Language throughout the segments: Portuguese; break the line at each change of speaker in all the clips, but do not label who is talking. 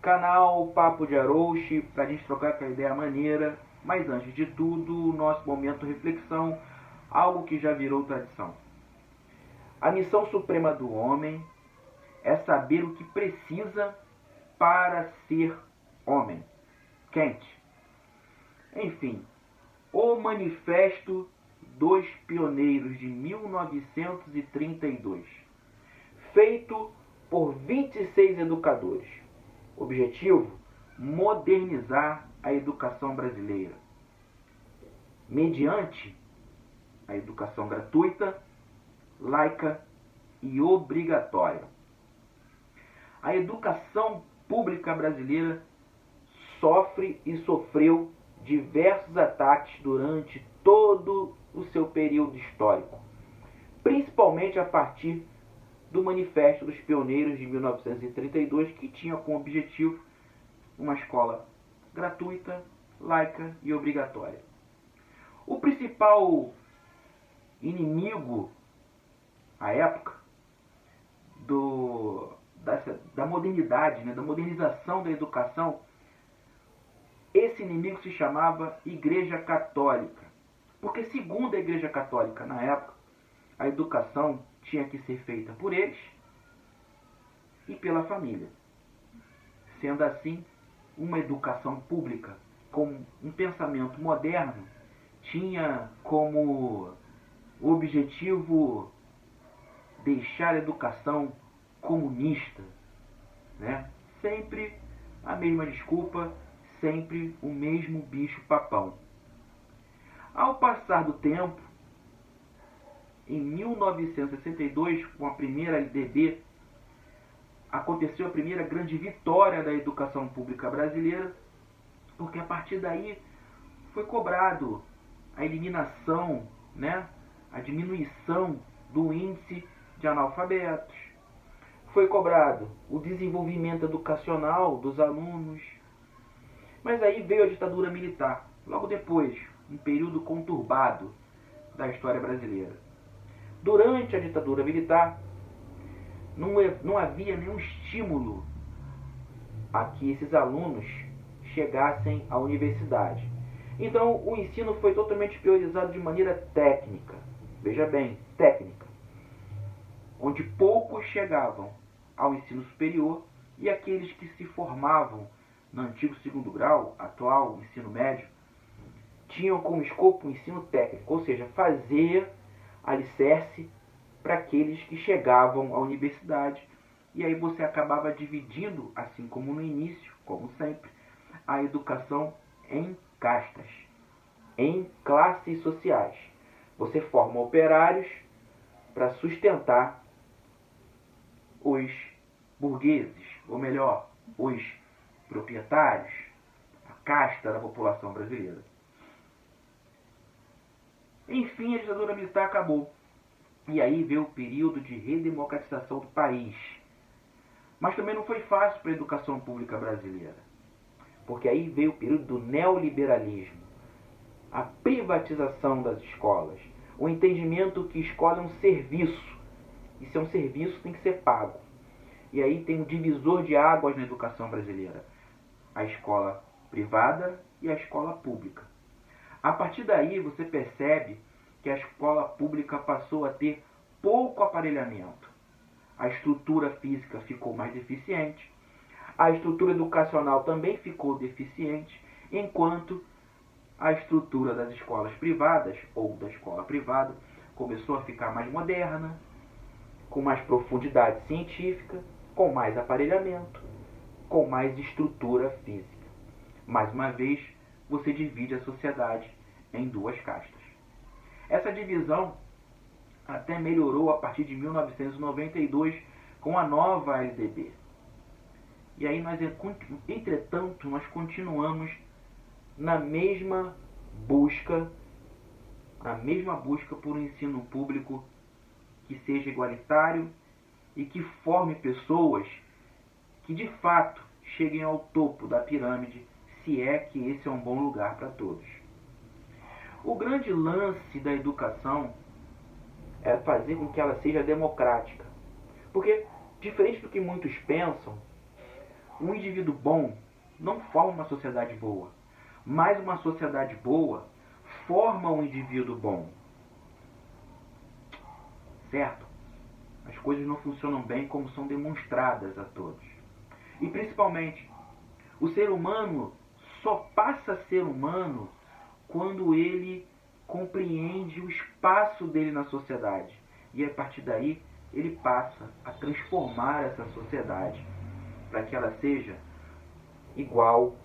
canal Papo de Arouche, para a gente trocar aquela ideia maneira, mas antes de tudo, nosso momento de reflexão, algo que já virou tradição. A missão suprema do homem é saber o que precisa para ser homem. Kant. Enfim, o Manifesto dos Pioneiros de 1932, feito por 26 educadores. Objetivo: modernizar a educação brasileira, mediante a educação gratuita, laica e obrigatória. A educação pública brasileira sofre e sofreu diversos ataques durante todo o seu período histórico, principalmente a partir do Manifesto dos Pioneiros de 1932, que tinha como objetivo uma escola gratuita, laica e obrigatória. O principal inimigo à época da modernidade, da modernização da educação, esse inimigo se chamava Igreja Católica. Porque, segundo a Igreja Católica, na época, a educação tinha que ser feita por eles e pela família. Sendo assim, uma educação pública com um pensamento moderno tinha como objetivo deixar a educação comunista, né? Sempre a mesma desculpa, sempre o mesmo bicho papão. Ao passar do tempo, em 1962, com a primeira LDB, aconteceu a primeira grande vitória da educação pública brasileira, porque a partir daí foi cobrado a eliminação, a diminuição do índice de analfabetos, foi cobrado o desenvolvimento educacional dos alunos. Mas aí veio a ditadura militar, logo depois, um período conturbado da história brasileira. Durante a ditadura militar, não havia nenhum estímulo a que esses alunos chegassem à universidade. Então, o ensino foi totalmente priorizado de maneira técnica. Veja bem, técnica. Onde poucos chegavam ao ensino superior e aqueles que se formavam no antigo segundo grau, atual ensino médio, tinham como escopo o ensino técnico, ou seja, fazer alicerce para aqueles que chegavam à universidade. E aí você acabava dividindo, assim como no início, como sempre, a educação em castas, em classes sociais. Você forma operários para sustentar os burgueses, ou melhor, os proprietários, a casta da população brasileira. Enfim, a ditadura militar acabou. E aí veio o período de redemocratização do país. Mas também não foi fácil para a educação pública brasileira. Porque aí veio o período do neoliberalismo. A privatização das escolas. O entendimento que escola é um serviço. E se é um serviço, tem que ser pago. E aí tem um divisor de águas na educação brasileira. A escola privada e a escola pública. A partir daí você percebe que a escola pública passou a ter pouco aparelhamento. A estrutura física ficou mais deficiente, a estrutura educacional também ficou deficiente, enquanto a estrutura das escolas privadas, ou da escola privada, começou a ficar mais moderna, com mais profundidade científica, com mais aparelhamento, com mais estrutura física. Mais uma vez, você divide a sociedade em duas castas. Essa divisão até melhorou a partir de 1992 com a nova LDB. E aí entretanto, nós continuamos na mesma busca por um ensino público que seja igualitário e que forme pessoas que de fato cheguem ao topo da pirâmide, se é que esse é um bom lugar para todos. O grande lance da educação é fazer com que ela seja democrática. Porque, diferente do que muitos pensam, Um indivíduo bom não forma uma sociedade boa, mas uma sociedade boa forma um indivíduo bom. Certo? As coisas não funcionam bem como são demonstradas a todos. E principalmente, o ser humano só passa a ser humano quando ele compreende o espaço dele na sociedade. E a partir daí, ele passa a transformar essa sociedade para que ela seja igual,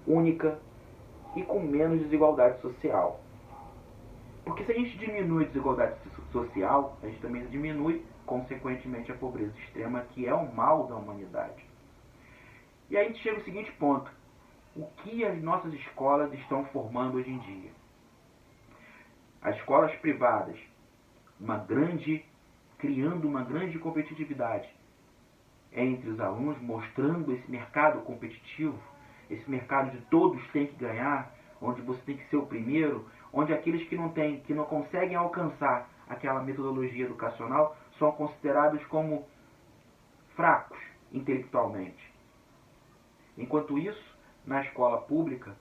única e com menos desigualdade social. Porque se a gente diminui a desigualdade social, a gente também diminui, consequentemente, a pobreza extrema, que é o mal da humanidade. E aí a gente chega ao seguinte ponto: o que as nossas escolas estão formando hoje em dia? As escolas privadas, criando uma grande competitividade entre os alunos, mostrando esse mercado competitivo, esse mercado de todos têm que ganhar, onde você tem que ser o primeiro, onde aqueles que não conseguem alcançar aquela metodologia educacional são considerados como fracos intelectualmente. Enquanto isso, na escola pública,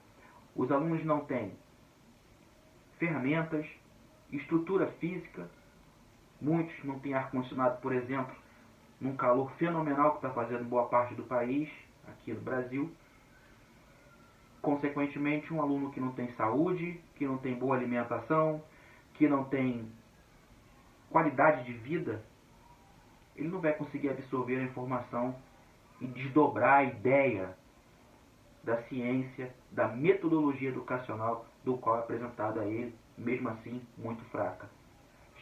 os alunos não têm ferramentas, estrutura física, muitos não têm ar-condicionado, por exemplo, num calor fenomenal que está fazendo boa parte do país, aqui no Brasil. Consequentemente, um aluno que não tem saúde, que não tem boa alimentação, que não tem qualidade de vida, ele não vai conseguir absorver a informação e desdobrar a ideia da ciência, da metodologia educacional do qual é apresentada a ele, mesmo assim, muito fraca.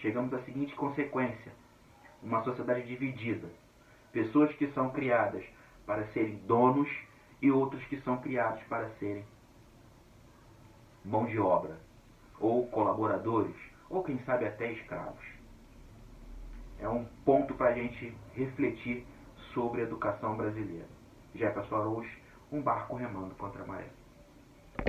Chegamos à seguinte consequência: uma sociedade dividida. Pessoas que são criadas para serem donos e outros que são criados para serem mão de obra, ou colaboradores, ou quem sabe até escravos. É um ponto para a gente refletir sobre a educação brasileira. Jefferson Araújo, um barco remando contra a maré.